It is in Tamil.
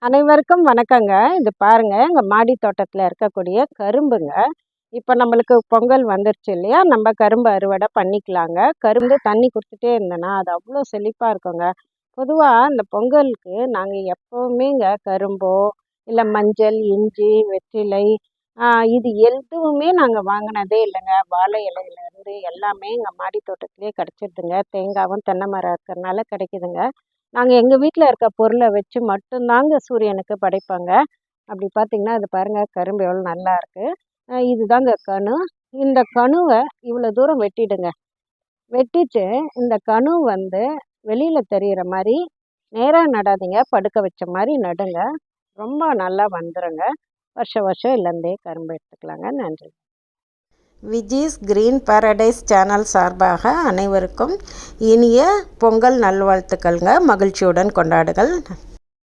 அனைவருக்கும் வணக்கங்க. இது பாருங்க, எங்க மாடி தோட்டத்துல இருக்கக்கூடிய கரும்புங்க. இப்ப நம்மளுக்கு பொங்கல் வந்துருச்சு இல்லையா? நம்ம கரும்பு அறுவடை பண்ணிக்கலாங்க. கரும்பு தண்ணி குடுத்துட்டே இருந்தேன்னா, அது அவ்வளோ செழிப்பா இருக்குங்க. பொதுவா இந்த பொங்கலுக்கு நாங்க எப்பவுமேங்க கரும்போ, இல்ல மஞ்சள், இஞ்சி, வெற்றிலை, ஆ இது எதுவுமே நாங்க வாங்குனதே இல்லங்க. வாழை இலையிலேருந்து எல்லாமே எங்க மாடி தோட்டத்திலேயே கிடைச்சிடுதுங்க. தேங்காவும், தென்னை மரம் இருக்கிறனால கிடைக்குதுங்க. நாங்க எங்க வீட்ல இருக்க பொருள வச்சு மட்டும் தாங்க சூரியனுக்கு படைப்போங்க. அப்படி பார்த்தீங்கன்னா, அது பாருங்க கரும்பு எவ்வளோ நல்லா இருக்கு. இதுதாங்க கணு. இந்த கணுவ இவ்வளோ தூரம் வெட்டிடுங்க. வெட்டிட்டு இந்த கணு வந்து வெளியில தெரியிற மாரி நேரா நடாதீங்க. படுக்க வச்ச மாரி நடுங்க. ரொம்ப நல்லா வந்துருங்க. வருஷம் வருஷம் இதுலேருந்தே கரும்பு எடுத்துக்கலாங்க. நன்றி. விஜிஸ் கிரீன் பாரடைஸ் சேனல் சார்பாக அனைவருக்கும் இனிய பொங்கல் நல்வாழ்த்துக்கள்ங்க. மகிழ்ச்சியுடன் கொண்டாடுங்கள்.